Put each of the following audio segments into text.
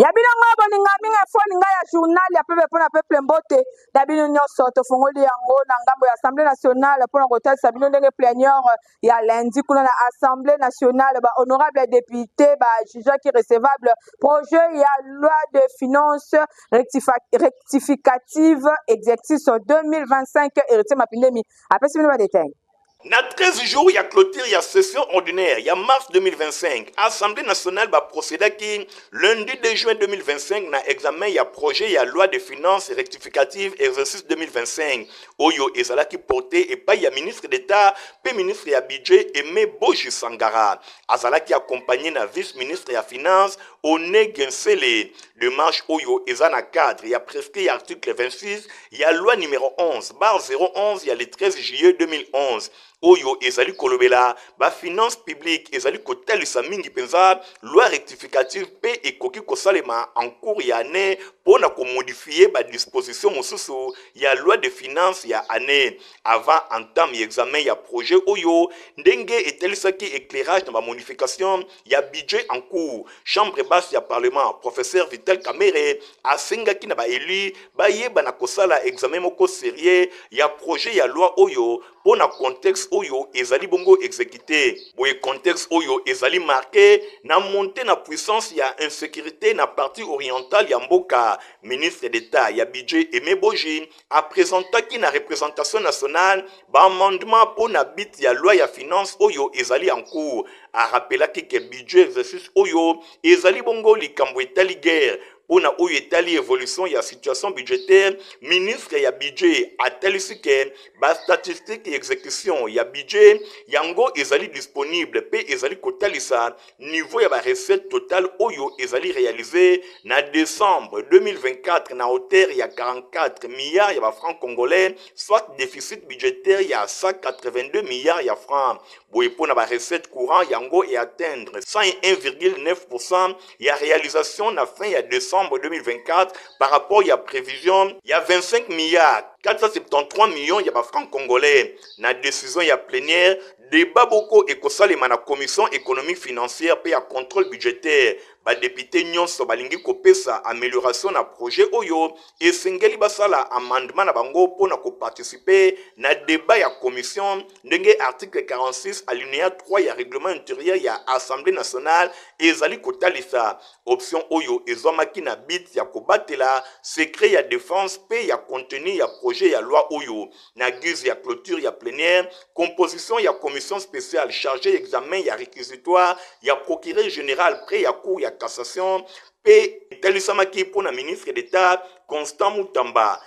Yabino ngabo ningaminga phone nga ya journal ya pepe pona peuple mbote dabino nyonso tofongoli yango na ngambo ya Assemblée nationale pona kotalisa bino ndenge plénière ya lundi kuna na Assemblée nationale ba honorable député ba juge qui recevable projet ya loi de finances rectificative exercice 2025 héritier mapindemi apesi bino ba détail. Na 13 jours, il y a clôture, il y a session ordinaire, il y a mars 2025. Assemblée nationale va procéder qui, lundi 2 juin 2025, na examen, il y a projet, il y a loi de finances rectificative, exercice 2025. Oyo ezala qui porté, et pas il y a ministre d'État, puis ministre ya budget, Aimé Boji Sangara. Azala qui accompagné na vice-ministre ya finance, Oné Gensele. Démarche Oyo ezana cadre, il y a prescrit article 26, il y a loi numéro 11, barre 011, il y a le 13 juillet 2011. Oyo ezali kolobela ba finance publique ezali kotalisa mingi penza loi rectificative pe ekoki kosalema en cours ya année pona ko modifier ba disposition mosusu ya loi de finances ya année avant entame examen ya projet oyo ndenge etelisaki éclairage na ba modification ya budget en cours. Chambre basse ya parlement professeur Vital Kamerhe asengaki na ba élu ba yeba na kosala examen moko sérieux ya projet ya loi oyo pona contexte oyo ezali bongo exécuté. Boye contexte oyo ezali marqué na montée na puissance ya insécurité na partie orientale ya mboka. Ministre d'État ya budget Aimé Boji a présenté na représentation nationale ba amendement pona bit ya loi ya finance oyo ezali en cours. A rappelé que budget exercice oyo ezali bongo likambo etali guerre. Pona oyo etali évolution ya situation budgétaire, ministre ya budget a telisi que ba statistique et exécution ya budget yango ezali disponible pe ezali kotalisa niveau ya ba recette totale oyo ezali réalisé na décembre 2024 na hauteur ya 44 milliards ya ba francs congolais, soit déficit budgétaire ya 182 milliards ya francs. Boye pona ba recette courant yango et atteindre 101,9% ya réalisation na fin ya décembre 2024 par rapport à la prévision, il y a 25 milliards 473 millions de francs congolais. Na décision ya plénière, débat beaucoup et kosalema na commission économique financière pe ya contrôle budgétaire. Ba député nyonso balingi kopesa amélioration na projet oyo et sengeli basala amendement na bango pona ko participer na débat ya commission ndenge article 46 alinéa 3 ya règlement intérieur ya Assemblée nationale ezali kotalisa option oyo ezomaki na bit ya kobatela secret ya défense pe ya contenu ya projet ya loi oyo na guise ya clôture ya plénière composition ya commission spéciale chargée examen ya réquisitoire ya procureur général près ya cour ya cassation pe telisamaki pour la ministre d'État Constant Moutamba.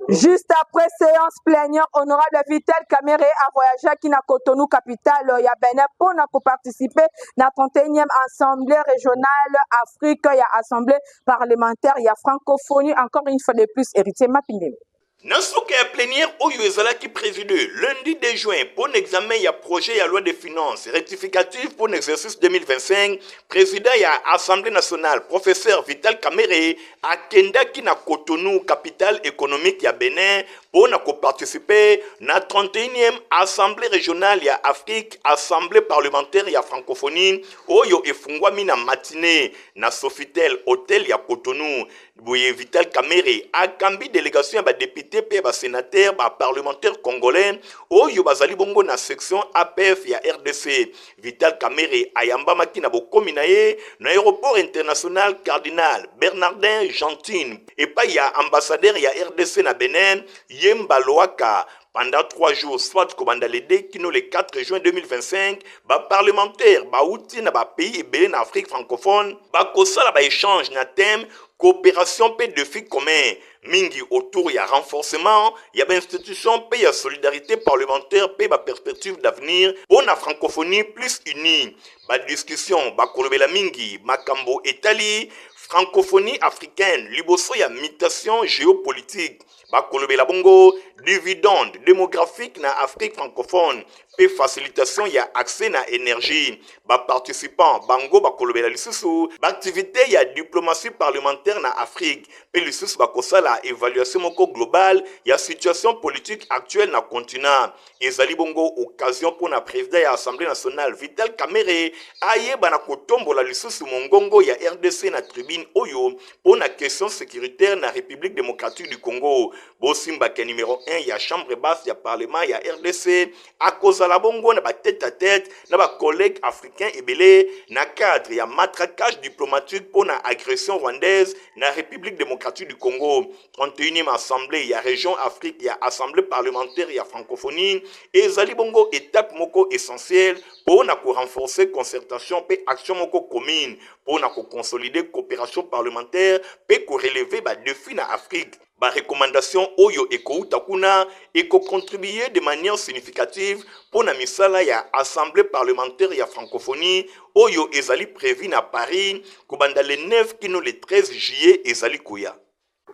Juste après séance plénière, honorable Vital Kamerhe a voyagé à na Cotonou, capitale ya Benin, pour participer à la 31e Assemblée régionale Afrique, ya Assemblée parlementaire, ya francophonie, encore une fois de plus, héritier Mapindé. Nasuka ya plénière oyo ezalaki présidé lundi 2 juin pour l'examen ya projet ya loi de finances rectificative pour l'exercice 2025, président ya Assemblée nationale professeur Vital Kamerhe akendaki na Cotonou, capitale économique ya Benin pour participer na 31e Assemblée régionale ya Afrique, Assemblée parlementaire ya francophonie oyo efungwami na matinée na Sofitel Hotel ya Cotonou. Boye Vital Kamerhe akambi délégation ya député pe ba sénateur ba parlementaire congolais oyo bazali bongo na section APF ya RDC. Vital Kamerhe ayamba maki na bokomi na ye na aéroport international Cardinal Bernardin Gentine et pa ya ambassadeur ya RDC na Benin Yemba Loaka. Pendant 3 jours, soit comme dans les 2 kino le 4 juin 2025, ba parlementaire ba outi na ba pays et en Afrique francophone, ba kosala ba échange na thème coopération pe défi commun. Mingi autour ya renforcement, ya ba institution pe ya solidarité parlementaire pe ba perspective d'avenir pour la francophonie plus unie. Ba discussion ba kolobela mingi makambo etali francophonie africaine liboso ya mutation géopolitique bakolobela bongo dividende démographique na Afrique francophone pe facilitation ya accès na énergie participants bango bakolobela lisusu activité ya diplomatie parlementaire na Afrique pe lisusu bakosala évaluation moko globale ya situation politique actuelle na continent ezali bongo occasion pour na président ya Assemblée nationale Vital Kamerhe ayeba na kotombola lisusu mongongo ya RDC na tribune oyo pour na question sécuritaire na République démocratique du Congo Bosimbake numéro 1 ya chambre basse ya parlement ya RDC à cause la bongo na ba tête à tête na ba collègues africains ebele na cadre ya matraquage diplomatique pour na agression rwandaise na République démocratique du Congo 31e assemblée ya région Afrique ya assemblée parlementaire ya francophonie ezali bongo étape moko essentielle pour na ko renforcer concertation pe action moko commune pour na ko consolider coopération parlementaire pe ko relever ba défi na Afrique ba recommandation oyo ekouta kuna eko contribuer de manière significative pour na misala ya assemblée parlementaire ya francophonie oyo ezali prévu na Paris kubanda le 9 kino le 13 juillet ezali kuya.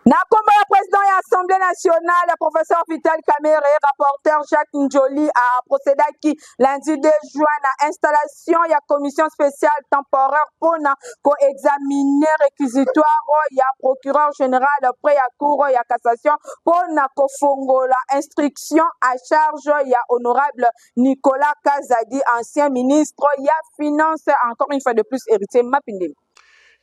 Na kombo ya président ya Assemblée nationale, professeur Vital Kamerhe, rapporteur Jacques Njoli a procédé qui lundi 2 juin na installation ya commission spéciale temporaire pour na ko-examiner réquisitoire ya procureur général près ya cour ya cassation pour na kofongola instruction à charge ya honorable Nicolas Kazadi, ancien ministre ya finance, encore une fois de plus héritier Mapindé.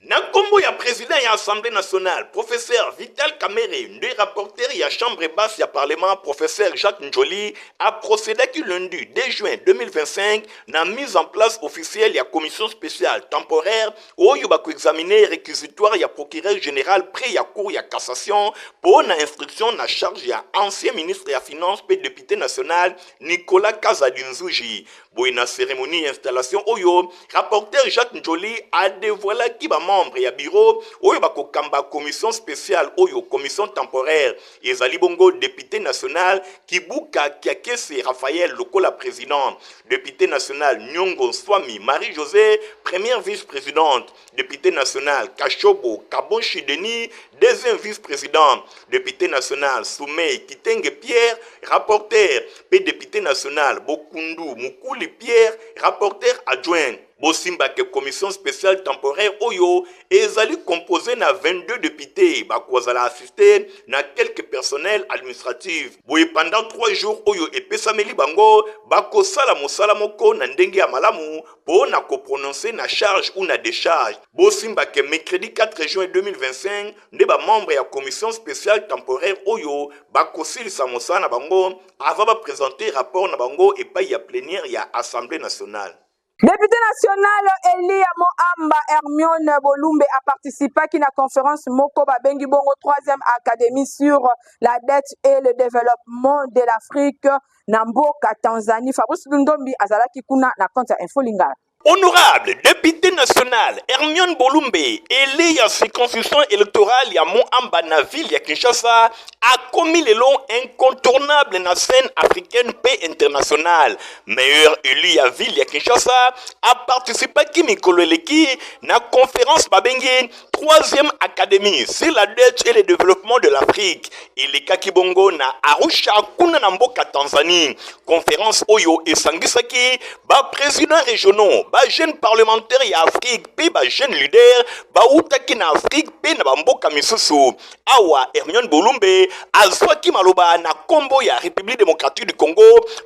Na kombo ya président ya Assemblée nationale, professeur Vital Kamerhe, nde rapporteur ya chambre basse ya parlement, professeur Jacques Njoli, a procédé qui lundi 2 juin 2025 na mise en place officielle ya commission spéciale temporaire oyo bako examiner réquisitoire ya procureur général près ya cour ya cassation pour na instruction na charge ya ancien ministre ya finance pe député national Nicolas Kazadi Nzuji. Boy na cérémonie installation oyo, rapporteur Jacques Njoli a dévoilé qui ba membre ya bureau oyo bako kamba commission spéciale oyo commission temporaire ezali bongo député national Kibuka Kiakese Raphaël Lokola président, député national Nyongo Swami Marie-José première vice-présidente, député national Kashobo Kabonchi Denis deuxième vice-président, député national Soumei Kitenge Pierre rapporteur, pe député national Bokundu Mukuli Pierre rapporteur adjoint. Bosimbake commission spéciale temporaire oyo ezali composé na 22 députés bakozala assisté na quelques personnels administratifs. Boye pendant 3 jours oyo epesameli bango bakosala mosala moko na ndenge ya malamu po na ko prononcer na charge ou na décharge. Bosimbake mercredi 4 juin 2025 nde ba membre ya commission spéciale temporaire oyo bakosilisa mosala na bango avant ba présenter rapport na bango epai ya plénière ya Assemblée nationale. Député national Elia Moamba Hermione Bolumbe a participé à la conférence Moko Babengi Bongo 3e académie sur la dette et le développement de l'Afrique Namboka Tanzanie. Fabrice Lundombi Azalaki Kuna na compte info Lingala. Honorable député national Hermione Bolumbe, élu à circonscription électorale ya Moamba na ville ya Kinshasa, a commis le long incontournable na scène africaine paix internationale. Meilleur élu à ville ya Kinshasa, a participé à Kimikoloeleki na conférence Babengi 3e académie sur la dette et le développement de l'Afrique. Il est Kakibongo na Arusha kuna na mboka Tanzanie. Conférence Oyo et Sangisaki, ba président régionaux, ba jeune parlementaire ya Afrique, pe ba jeune leader, ba utaki na Afrique, pe na bamboka misusu. Awa Hermione Bolumbe, azwaki maloba na kombo ya République démocratique du Congo,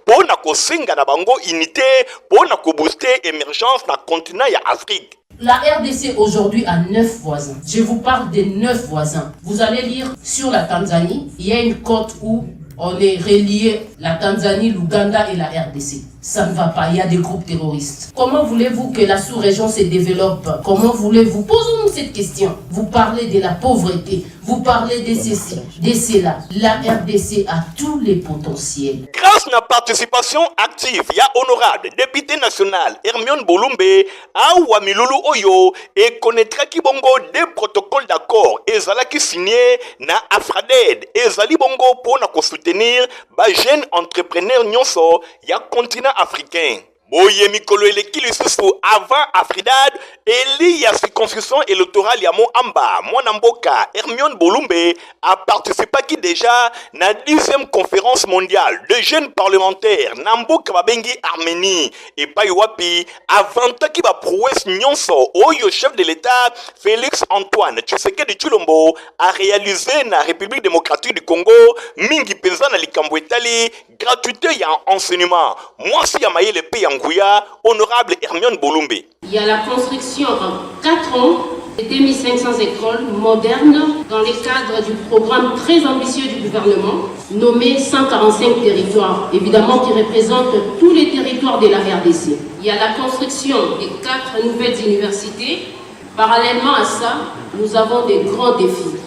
po na kosenga na bango unité, po na ko booster émergence na continent ya Afrique. La RDC aujourd'hui a 9 voisins. Je vous parle des 9 voisins. Vous allez lire sur la Tanzanie, il y a une côte où on est relié, la Tanzanie, l'Ouganda et la RDC. Ça ne va pas, il y a des groupes terroristes. Comment voulez-vous que la sous-région se développe? Comment voulez-vous? Posons-nous cette question. Vous parlez de la pauvreté, vous parlez de ceci, de cela. La RDC a tous les potentiels. Grâce à la participation active, il y a honorable député national Hermione Bolumbe, Awa Milulu Oyo, et connaîtra Kibongo des protocoles d'accord, et Zalaki signé na Afraded, et Zali Bongo pour soutenir les jeunes entrepreneurs nyonso ya continent africain. boye mikolo eleki lisusu avant Afridad eli ya circonscription électorale ya Moamba mwana mboka Hermione Bolumbe a participaki déjà na 10e conférence mondiale de jeunes parlementaires na mboka babengi Arménie epai wapi avantaki ba prouesse nyonso oyo chef de l'état Félix Antoine Tshisekedi Tshilombo a réalisé na République démocratique du Congo mingi penza na likambo etali gratuité ya enseignement mwasi ya mayele pe ya nguya honorable Hermione Bolumbe. Il y a la construction en 4 ans de 2500 écoles modernes dans les cadres du programme très ambitieux du gouvernement nommé 145 territoires, évidemment qui représentent tous les territoires de la RDC. Il y a la construction des 4 nouvelles universités. Parallèlement à ça, nous avons des grands défis.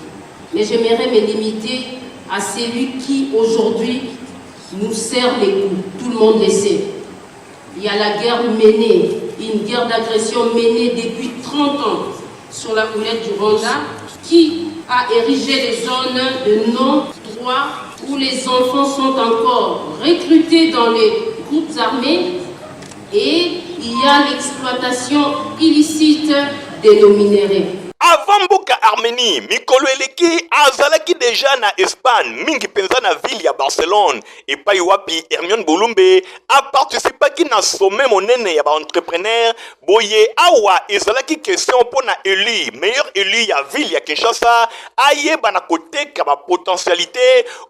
Mais j'aimerais me limiter à celui qui aujourd'hui nous serre les coups. Tout le monde le sait. Il y a la guerre menée, une guerre d'agression menée depuis 30 ans sur la houlette du Rwanda qui a érigé les zones de non-droit où les enfants sont encore recrutés dans les groupes armés et il y a l'exploitation illicite de nos minéraux. Avant mboka Arménie, mikolo eleki azalaki déjà na Espagne, mingi penza na ville ya Barcelone, et pai wapi Hermione Bolumbe a participaki na sommet monene ya ba entrepreneur, boye awa ezalaki question pona élu, meilleur élu ya ville ya Kinshasa, ayeba na koteka ba potentialité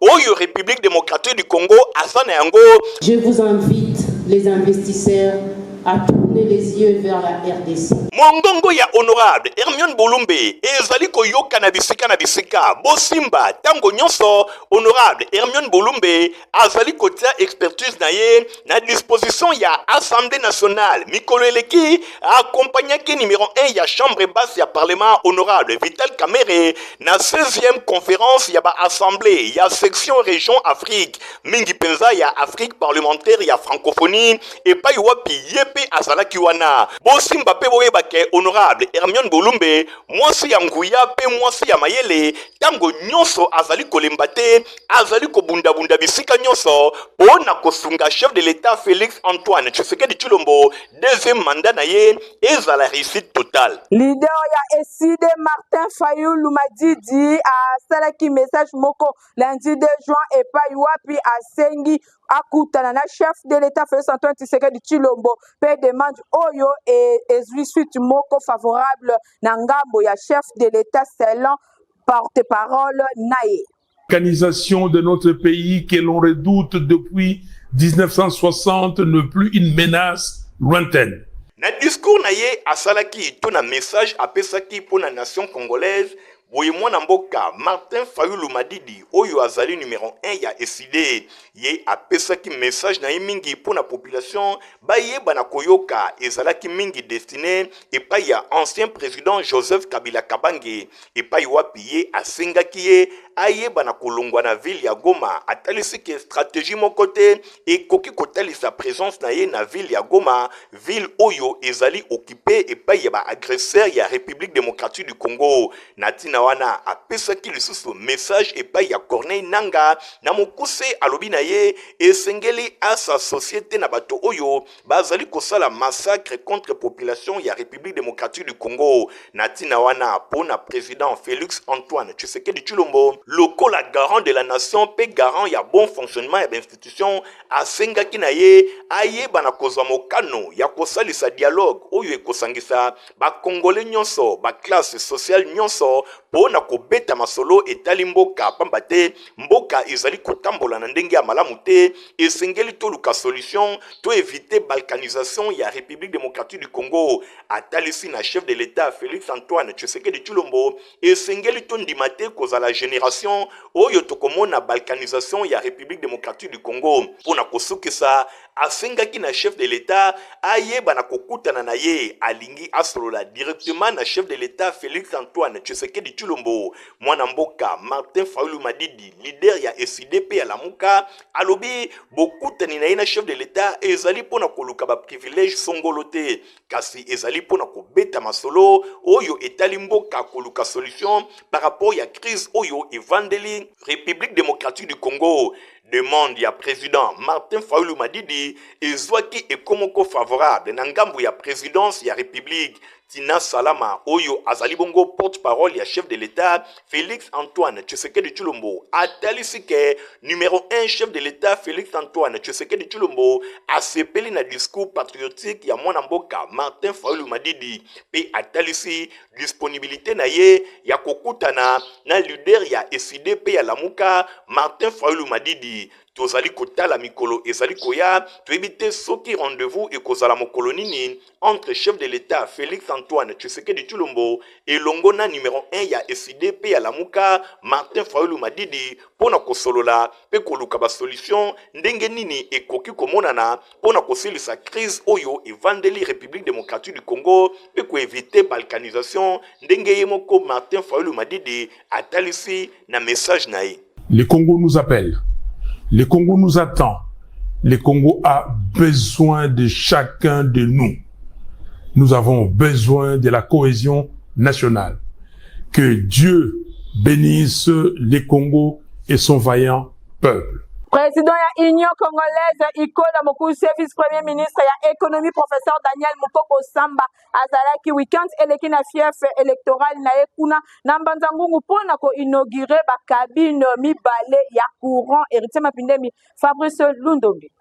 oyo République démocratique du Congo azana yango. Je vous invite les investisseurs à tourner les yeux vers la RDC. Mongongo ya honorable Hermione Bolumbe ezali koyoka na bisika bosimba tango nyonso honorable Hermione Bolumbe azali kotia expertise na ye na disposition ya Assemblée nationale mikolo eleki accompagnaki numéro 1 ya chambre basse ya parlement honorable Vital Kamerhe na 16e conférence ya ba assemblée ya section région Afrique mingi penza ya Afrique parlementaire ya francophonie et pai wapi yepe azalaki wana bosimba pe boyeba ke honorable Hermione Bolumbe mwasi ya nguya pe mwasi ya mayele tango nyonso azali kolemba te azali kobunda bisika nyonso pona kosunga chef de l'état Félix Antoine Tshisekedi Tshilombo deuxième mandat na ye ezala réussite totale. Leader ya SID Martin Fayulu Madidi asalaki message moko lundi 2 juin epai wapi asengi akutana na chef de l'état Félix Antoine Tshisekedi Tshilombo pe demande oyo ezwi suite moko favorable na ngambo ya chef de l'état selon porte-parole naye. L'organisation de notre pays que l'on redoute depuis 1960 n'est plus une menace lointaine. Na discours na ye asalaki to na message apesaki pour la nation congolaise boye mwana mboka Martin Fayulu Madidi oyo azali numéro 1 ya SID ye apesaki message na ye mingi pour la population bayeba na koyoka ezalaki mingi destiné epai ya ancien président Joseph Kabila Kabange epai wapi ye asengaki ye ayeba na kolongwa na ville ya Goma atalisi ke stratégie moko te ekoki kotalisa présence na ye na ville ya Goma ville oyo ezali occupé epai ya ba agresseur ya République démocratique du Congo natina wana apesaki lisusu message epai ya Corneille Nanga na mokuse alobi na ye esengeli asa société na bato oyo bazali kosala massacre contre population ya République démocratique du Congo natina wana pona président Félix Antoine Tshisekedi Tshilombo lokola garant de la nation pe garant ya bon fonctionnement ya institution asengaki na ye ayeba na kozwa mokano ya kosalisa dialogue oyo ekosangisa ba congolais nyonso ba classe sociale nyonso pona kobeta masolo etali mboka pamba te mboka ezali kotambola na ndenge ya malamu te esengeli toluka solution to éviter balkanisation ya République démocratique du Congo atalisi na chef de l'état Félix Antoine Tshisekedi Tshilombo esengeli to ndima te kozala génération oyo tokomona balkanisation ya République démocratique du Congo pona kosukisa asengaki na chef de l'état ayeba na kokutana na ye alingi asolola directement na chef de l'état Félix Antoine Tshisekedi Tshilombo mwana mboka Martin Fayulu Madidi leader ya SIDP ya Lamuka alobi bokutani na ye na chef de l'état ezali pona koluka ba privilège songolo te kasi ezali pona kobeta masolo oyo etali mboka koluka solution par rapport ya crise oyo evandeli République démocratique du Congo demande ya président Martin Fayulu Madidi ezwaki ekomoko favorable na ngambu ya présidence ya république Tina Salama oyo azali bongo porte-parole ya chef de l'État Félix Antoine Tshisekedi Tshilombo atalisi ke numéro 1 chef de l'État Félix Antoine Tshisekedi Tshilombo asepeli na discours patriotique ya mwana mboka Martin Fayulu Madidi pe atalisi disponibilité na ye ya kokutana na leader ya SDP ya Lamuka Martin Fayulu Madidi. Tozali kotala mikolo ezali koya toyebite soki rendez-vous ekozala mokolo nini entre chef de l'État Félix Antoine Tshisekedi Tshilombo et longona numéro 1 ya SDP ya Lamuka Martin Fayulu Madidi pona kosolola pe koluka ba solution ndenge nini ekoki komonana pona kosilisa crise oyo evandeli République démocratique du Congo pe ko éviter balkanisation ndenge yemoko Martin Fayulu Madidi atalisi na message nae. Le Congo nous appelle. Le Congo nous attend. Le Congo a besoin de chacun de nous. Nous avons besoin de la cohésion nationale. Que Dieu bénisse le Congo et son vaillant peuple. Président ya Union Congolaise Ikola Mokusi vice-premier ministre ya économie professeur Daniel Mukoko Samba azalaki weekend eleki na fief électoral na ekuna na mbanzangungu pona ko inaugurer ba cabine mibale ya courant héritier mapindemi Fabrice Lundombi.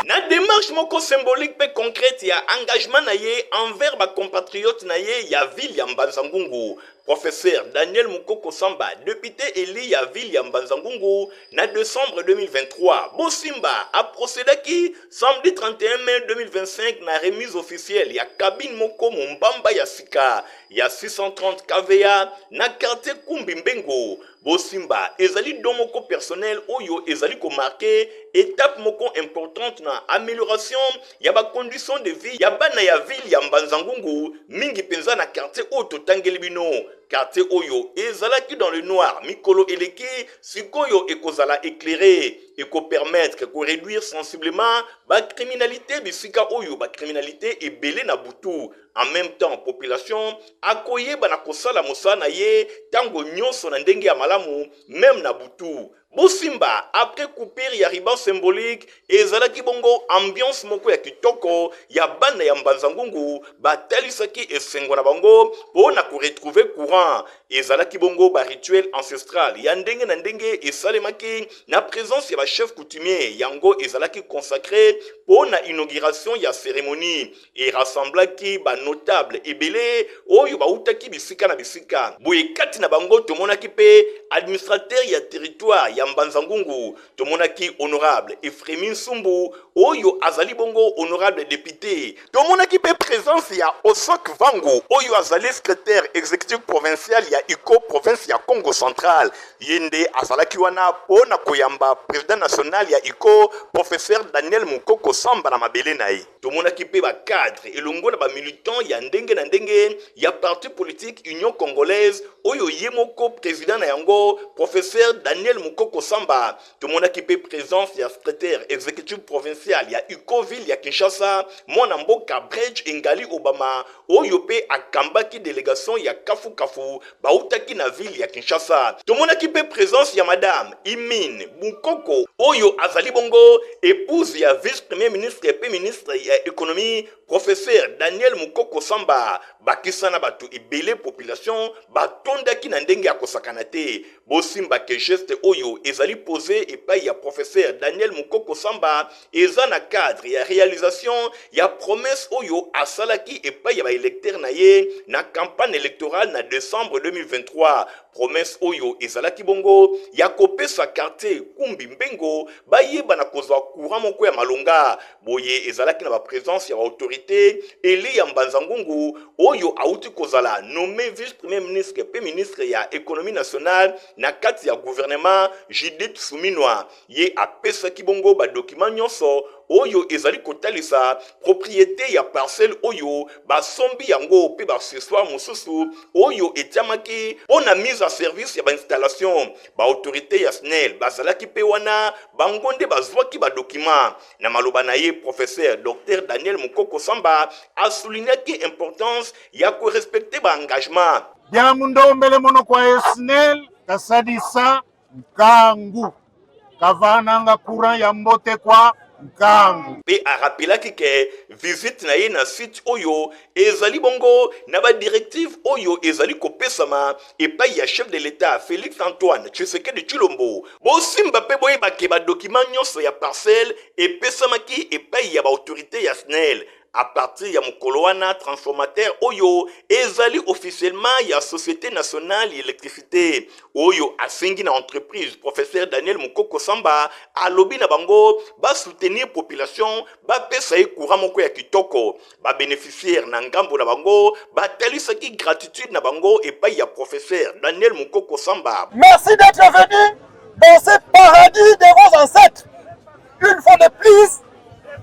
Na démarche moko symbolique pe concrète ya engagement na ye envers ba compatriotes na ye ya ville ya Mbanzangungu. Professeur Daniel Mukoko Samba, député élu ya ville ya Mbanzangungu na décembre 2023. Bosimba a procédé qui samedi 31 mai 2025 na remise officielle ya cabine moko Mbamba ya Sika ya 630 kVA na quartier Kumbimbengo. Bosimba ezali domoko personnel oyo ezali ko marqué étape moko importante na amélioration ya ba conditions de vie ya bana ya ville ya Mbanzangungu mingi penza na quartier oyo tangeli bino. Quartier oyo ezalaki dans le noir mikolo eleki sikoyo ekozala éclairé et ko permettre ko réduire sensiblement ba criminalité bisika oyo ba criminalité ebele na butu. En même temps population akoye bana kosala mosana ye tango nyonso na ndenge ya malamu même na butu. Bosimba après coupure ya riban symbolique ezalaki bongo ambiance moko ya kitoko ya bana ya Mbanzangungu batalisaki esengo na bango pona ko retrouver courant ezalaki bongo ba rituel ancestral ya ndenge na ndenge esalemaki na présence ya ba chef coutumier yango ezalaki consacré pona inauguration ya cérémonie et rassemblaki ba notable ebele oyo bautaki bisika na bisika boye kati na bango tomonaki pe administrateur ya territoire ya Mbanzangungu tomonaki honorable Efremi Sumbu oyo azali bongo honorable député tomonaki pe présence ya Osok Vangu oyo azali secrétaire exécutif provincial ya ICO province ya Congo central yende azalaki wana pona koyamba président national ya ICO professeur Daniel Mukoko Samba na mabele na ye tomonaki pe ba cadre elongo na ba militant ya ndenge na ndenge ya parti politique Union Congolaise oyo yemoko président na yango professeur Daniel Mukoko Samba tomonaki pe présence ya secrétaire exécutif provincial ya ICO ville ya Kinshasa mwana mboka Bridge Engali Obama oyo pe akambaki délégation ya Kafu bautaki na ville ya Kinshasa tomonaki pe présence ya madame Imine Mukoko oyo azali bongo épouse ya vice-premier ministre et ministre ya économie professeur Daniel Mukoko Samba bakisana batu ebele population batondaki na ndenge ya kosakana te bosimba ke geste oyo ezali posé epai ya professeur Daniel Mukoko Samba eza na cadre ya réalisation ya promesse oyo asalaki epai ya ba électeur na ye na campagne électorale na décembre 2023 promesse oyo ezalaki bongo ya kopesa quartier Kumbimbengo bayeba na kozwa courant moko ya malonga boye ezalaki na ba présence ya autorité eli ya Mbanzangungu oyo auti kozala nommé vice-premier ministre pe ministre ya économie nationale na kati ya gouvernement Judith Suminwa ye apesaki bongo ba document nyonso oyo ezali kotalisa propriété ya parcelle oyo basombi yango pe baccessoire mosusu oyo etiamaki pona mise en service ya ba installation ba autorité ya SNEL bazalaki pe wana bangonde bazwaki ba document na maloba na ye professeur Dr Daniel Mukoko Samba a souligné importance ya ko respecter ba engagement ya mundombele mono kwa SNEL kasadisa nkangu kavananga courant ya mbote kwa nkangu. Pe arapelaki ke visite na ye na site oyo ezali bongo na ba directive oyo ezali kopesama epai ya chef de l'État Félix Antoine Tshisekedi Tshilombo. Bosimba pe boyeba ke ba document nyonso ya parcelle epesamaki epai ya ba autorité ya SNEL. À partir ya mokolo wana transformateur oyo ezali officiellement ya Société Nationale d'Électricité oyo asengi na entreprise professeur Daniel Mukoko Samba alobi na bango ba soutenir population ba pesa e courant moko ya kitoko ba bénéficiaire na ngambo na bango ba talisaki gratitude na bango epai ya professeur Daniel Mukoko Samba. Merci d'être venu dans ce paradis de vos ancêtres une fois de plus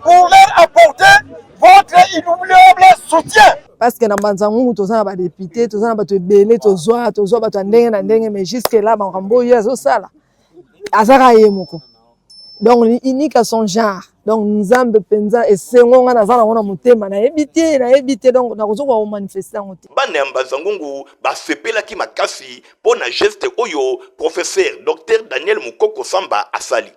pour leur apporter votre inoubliable soutien. Parce que dans Banzangu, tous les députés, tous les belés, tous les bateaux ndenge, mais jusque là, Bangambo, il y a ça là. Azara yemoko. Donc unique à son genre. Donc nous avons penza et c'est on a zala on a monté na éviter donc na kozo ko manifester ngote. Bana Mbazangungu ba sepela ki makasi pona geste oyo professeur Dr Daniel Mukoko Samba asali.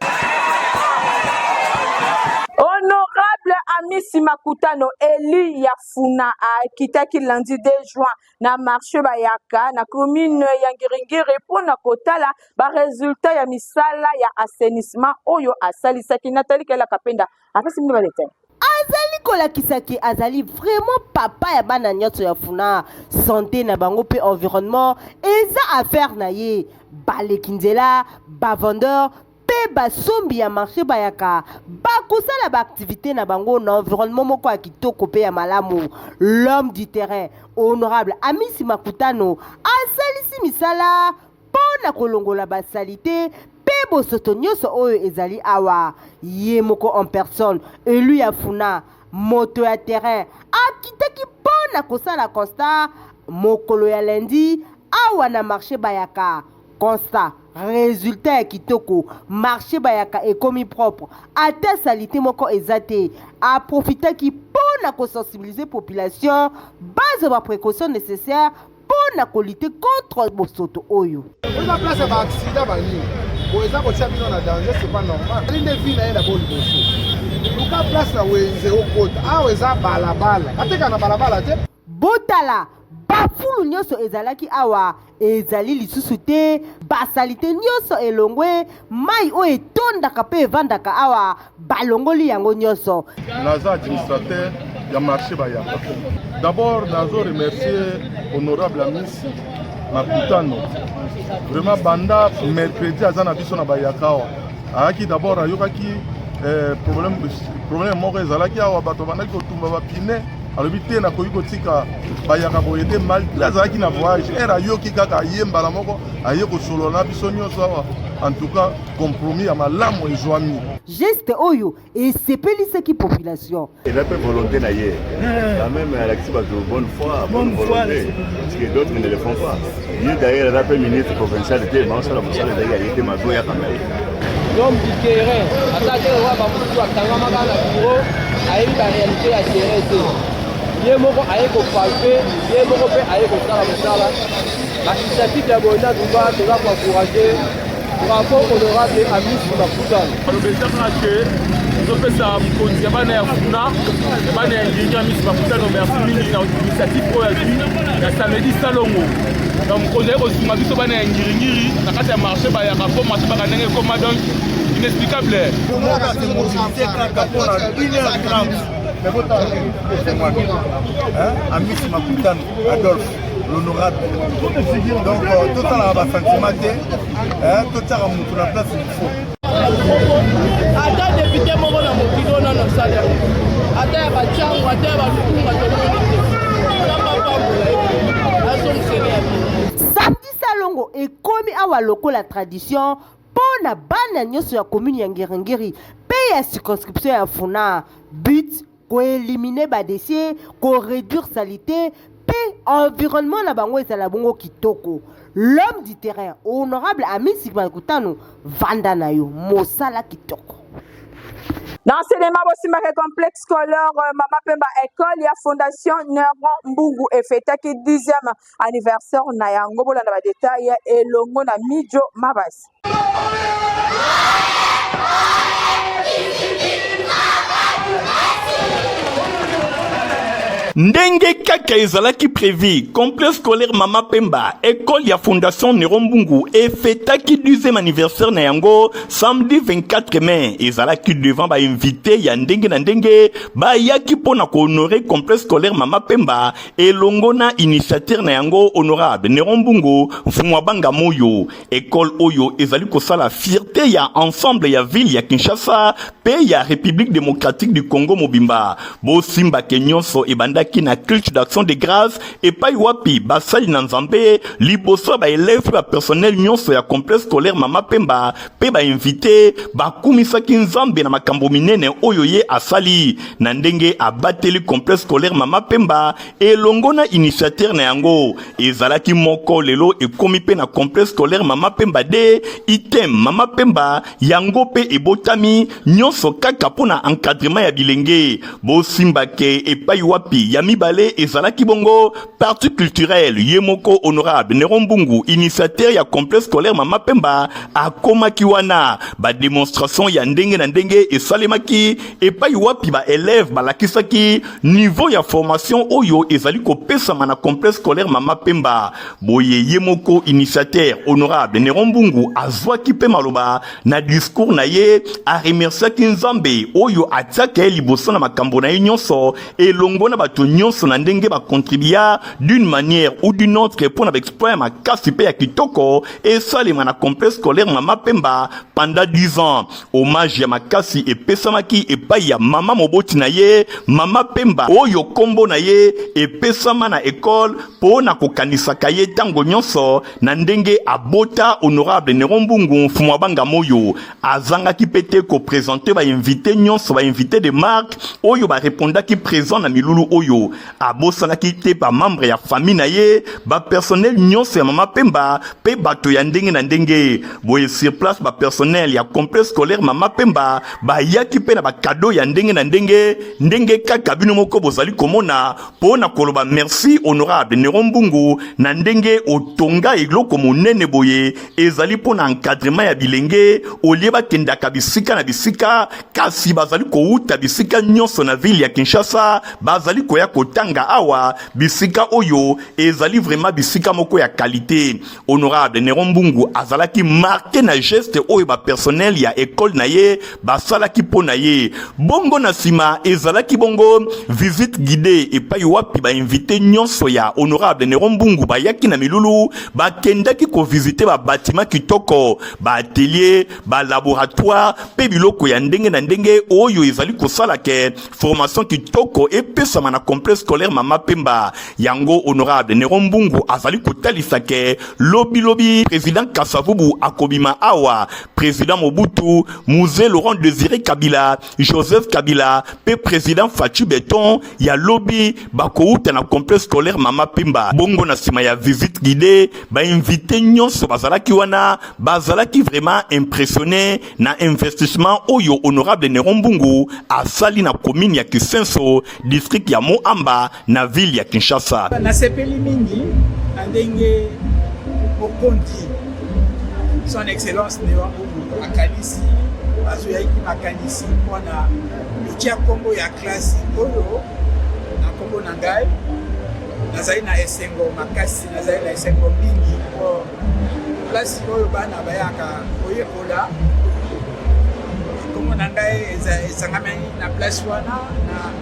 Honorable Amisi Makutano Eli Yafuna akitaki lundi 2 juin na marché Bayaka na commune ya Ngiringiri pona kotala ba résultat ya misala ya assainissement oyo asalisaki Nathalie Kela Kapenda afasi mini balete. Azali kolakisaki azali vraiment papa ya bana nyonso ya funa santé na bango pe environnement eza affaire na ye balekinzela ba vendeur pe basombi ya marché Bayaka bakosala ba activité na bango na environnement moko ya kitoko pe ya malamu. L'homme du terrain honorable Amisi Makutano asalisi misala pona kolongola basalite pe bosoto nyonso oyo ezali awa ye moko en personne élu ya funa moto ya terrain akitaki pona kosala constat mokolo ya lundi awa na marché Bayaka. Constat résultat ya kitoko marché Bayaka ekomi propre ata salite moko ezate a profitaki pona ko sensibiliser population base ba précautions nécessaires pona ko lutter contre bosoto oyo. La place ba accident ba ni bo eza ko tia bino na danger c'est pas normal. Inde vie na ela boli boso. Luka place na wenze okota awe za balabala ateka na balabala te botala bafulu nyonso ezalaki awa ezali lisusu te basalite nyonso elongwe mai oyo etondaka pe evandaka awa balongoli yango nyonso. naza administrateur ya marché Bayaka. D'abord nazo remercier honorable Amisi Makutano vraiment banda mercredi aza na biso na Bayaka awa ayaki d'abord ayokaki problème moko ezalaki awa bato bandaki kotumba bapine alobi te na koyi kotika Bayaka boye te mal azalaki na voyage era yoki kaka aye mbala moko aye kosolola na biso nyonso awa en tout cas compromis ya malamu ezwami geste oyo esepelisaki population eza pe volonté na ye quand même alakisi bato bonne volonté parce que d'autres ne le font pas ye d'ailleurs eza pe ministre provincial te baosala mosala ezalaki aye te mazoya quand même l'homme du terrain atake oyo bamosusu akangamaka na biro ayebi baréalité ya terrain te ye moko aye kopalpe ye moko mpe aye kosala mosala bainitiative ya boye natuba toza koencourage rapport honorable Amisi Makutano alobesaka ke tozopesa mokonzi ya bana ya funa ya bana ya ngenge Amisi Makutano merci mingi na initiative oyo azwi ya samedi salongo na mokonzi aye kosunga biso bana ya ngiringiri na kati ya marché Bayaka po marché Bayaka ndenge ekoma donc inexplicable Amisi Makutano Adolphe l'honorable donc tout ça va sentiment tout ça va la place il faut ata député moko na mokili ona na sala ata ya bachangu ata ya balukunga samedi salongo ekomi awa lokola tradition pona bana nyonso ya commune ya Ngiringiri pe ya circonscription ya funa but koéliminer badesier koréduire salité pe environnement na bango ezala bongo kitoko. L'homme du terrain honorable Amisi Makutano vanda na yo mosala kitoko. Dans ce débat, le complexe scolaire Mama Pemba École, il y a Fondation Neron Mbungu et fêtaki 10e anniversaire na yango bolanda ba détail et longo na Midjo Mabasi. Ndenge kaka ezalaki prévu, complexe scolaire Mama Pemba, école ya fondation Nerombungu et fêtaki 12e anniversaire na yango samedi 24 mai. Ezalaki devant ba invité ya ndenge na ndenge ba yaki pona ko honorer complexe scolaire Mama Pemba et longona initiateur na yango honorable Nerombungu Mfumwabanga Moyo. École oyo ezali ko sala fierté ya ensemble ya ville ya Kinshasa pe ya République démocratique du Congo mobimba. Bo simba kenyonso ebanda qui na culte d'action de grâce et pas wapi basali na nzambe liboso ba élève ba personnel nyonso ya complexe scolaire Mama Pemba pe ba invité ba kumisa ki nzambe na makambo minene oyo ye asali na ndenge abateli complexe scolaire Mama Pemba et longona initiateur na yango ezalaki moko lelo ekomi pe na complexe scolaire Mama Pemba de item Mama Pemba yango pe ebotami nyonso kaka pona encadrement ya bilenge bo simba ke e pas wapi Yami Balé ezalaki bongo parti culturel Yemoko honorable Nerombungu initiateur ya complexe scolaire Mama Pemba akomaki wana ba démonstration ya ndenge na ndenge esalemaki epai wapi ba élève balakisaki niveau ya formation oyo ezali kopesama na complexe scolaire Mama Pemba boye Yemoko initiateur honorable Nerombungu azwaki pe maloba na discours na ye a remerciaki nzambe oyo atiaka liboso na makambo na nyonso elongo na bato nyonso na ndenge ba contribuer d'une manière ou d'une autre pour l'exploit ma kasi pe ya kitoko et salema na complexe scolaire Mama Pemba pendant 10 ans hommage ya makasi et pesamaki et pa ya mama moboti na ye Mama Pemba oyo kombo na ye et pesama na école po na kokanisaka ye tango nyonso na ndenge abota honorable Nerombungu Mfumwabanga Moyo azanga ki pete ko présenter ba invité nyonso ba invité de marque oyo ba répondaki qui présent na milulu oyo abosana ki te ba membre ya famille na ye ba personnel nyonso ya Mama Pemba pe bato ya ndenge na ndenge boye sur place ba personnel ya complexe scolaire Mama Pemba ba yaki pe na ba cadeau ya ndenge na ndenge kaka bino moko bozali komona pona koloba merci honorable Nerombungu na ndenge otonga eloko monene boye ezali pona encadrement ya bilenge olieba kendaka bisika na bisika kasi bazali kouta bisika nyonso na ville ya Kinshasa bazali koya kotanga awa bisika oyo ezali vraiment bisika moko ya qualité honorable Nerombungu azalaki marqué na geste oyo ba personnel ya école na ye basalaki pona ye bongo na sima ezalaki bongo visite guidée et pa wapi ba invité nyonso ya honorable Nerombungu ba yaki na milulu ba kendaki ko visiter ba bâtiment kitoko ba atelier ba laboratoire pe biloko ya ndenge na ndenge oyo ezali kosala ke formation kitoko et pesama na complexe scolaire Mama Pemba yango honorable Nerombungu azali kotalisa ke lobi président Kasavubu akobima awa président Mobutu Musée Laurent Désiré Kabila Joseph Kabila pe président Fatou Beton ya lobby bakouta na complexe scolaire Mama Pemba bongo na sima ya visite guidée ba invité nyonso bazalaki wana bazalaki vraiment impressionné na investissement oyo honorable Nerombungu asali na commune ya Kisenso district ya Moamba na ville ya Kinshasa na sepeli mingi na ndenge mokonzi son excellence Nerombungu akanisi azoyaki makanisi mpona lotia kombo ya klasi oyo na kombo na ngai nazali na esengo makasi nazali na esengo mingi po klasi oyo bana bayaka koyekola kombo na ngai esangamani na place wana na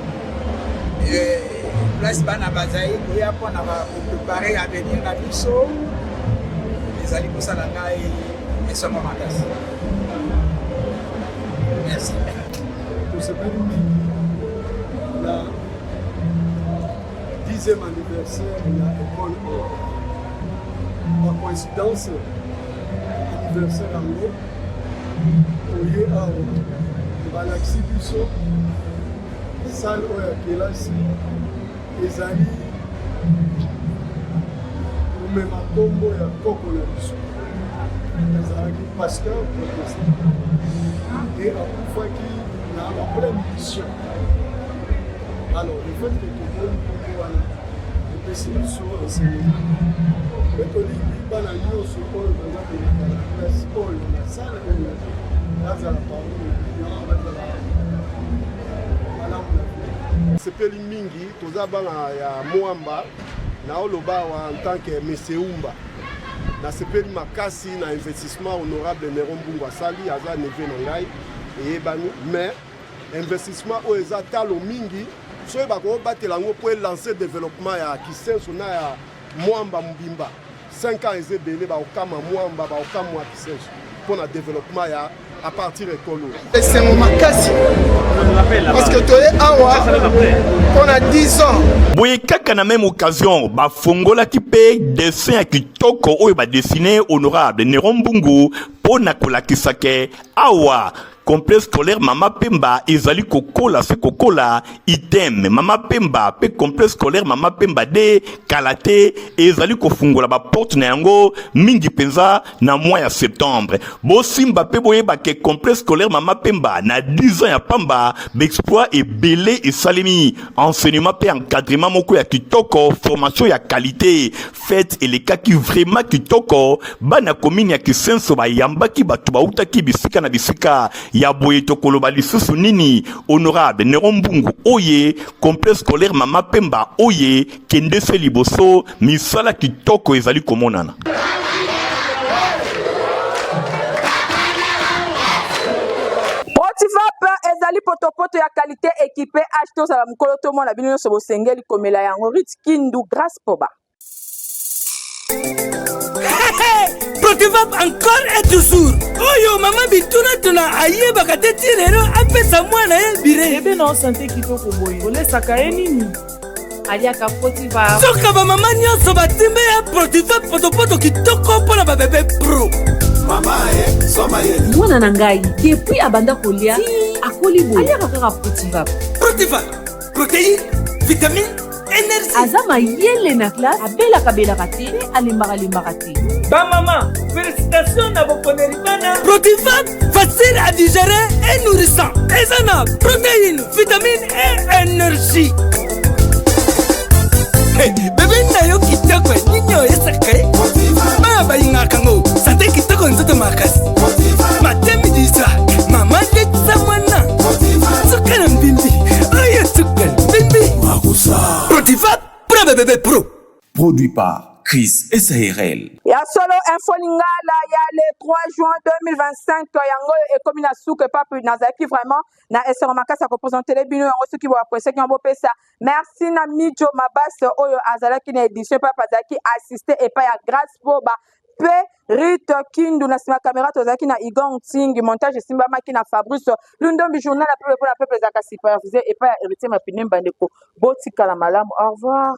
place bana bazali koya mpona koprepare avenir na biso ezali kosala ngai esongo makasi. Merci. Pour ce la 10e anniversaire de l'école, la coïncidence anniversaire en gros, au lieu à Balaxi Busso, salle où il y a Kelasi, Ezali, ou même à Tombo, il y a Coco Busso. Ezali, pasteur, protestant. Et à chaque fois qu'il a la pleine mission. Alors, le fait que tout le monde peut passer sur l'enseignement, le catholique, il va la nuit au secours de la classe, sale oyo nazala parole nazala malamu na sepeli mingi toza bana ya mwamba na oloba wa en tant que meseumba na sepeli makasi na investissement honorable Néron Mbungu asali aza neve na ngai eyebani mais investissement oyo eza talo mingi soki bakobatela yango mpo elancer développement ya Kisenso na ya mwamba mobimba 5 ans eza ebele bakokama mwamba bakokamwa Kisenso mpo na développement ya à partir ekolo esengo makasi parce que toye awa on a 10 ans boye kaka na même occasion bafongolaki mpe dessin ya kitoko oyo badessine honorable Néron Mbungu mpo na kolakisa ke awa complexe scolaire Mama Pemba ezali kokola se kokola item Mama Pemba pe complexe scolaire Mama Pemba de kalate ezali kofungola ba porte na yango mingi penza na mois ya septembre bo simba pe boyeba ke complexe scolaire Mama Pemba na 10 ans ya pamba l'exploit est belé et salimi enseignement pe encadrement moko ya kitoko formation ya qualité faites et les cas qui vraiment kitoko bana commune ya Kisenso ba yambaki batu ba utaki bisika na bisika ya boye tokoloba lisusu nini honorable Néron Mbungu oye complexe scolaire Mama Pemba oye kende se liboso misala kitoko ezali komonana Potifap ezali potopoto ya qualité équipé acheté osala mukolo to mona bino nyonso bosengeli komela yango Rit Kindu grâce poba Protivap encore et toujours. Oyo mama bituna tuna aye bakate tirero apesa mwana ye bire. Ebe na santé kitoko boye. Olesaka ye nini? Aliaka Protivap. Soka ba mama nyonso batimbe ya Protivap potopoto kitoko pona ba bébé pro. Mama soma ye. Mwana na ngai depuis abanda kolia akoli boye. Aliaka kaka Protivap. Protivap. Protéine, vitamine, énergie. Azama yele na classe abela kabela kate alimbaka te. Ba maman, félicitations à vos connaissances. Protivap, facile à digérer et nourrissant. Ezana, protéines, vitamines et énergie. Hey, bébé na yo kitoko ninyo esakai. Ba ba ingakango, santé kitoko nzoto makasi. Matemi disa, mama ketsa mwana. Sukana mbimbi, oyo sukana mbimbi. Wakusa. Protivap, pour bébé pro. Produit par Chris SARL. Ya solo info lingala ya le 3 juin 2025 yango ekomi na souke pape nazaki vraiment na esero makasa ko présenter les bino yango soki bo apprécier ki bo pesa merci na Mijo Mabas oyo azalaki na édition pape azaki assisté et pas ya grâce poba pe Rit Kindu na sima caméra tozaki na Igor Ting montage simba maki na Fabrice Lundombi journal la peuple zaka supervisé et pas héritier mapine bandeko botika la malamu au revoir.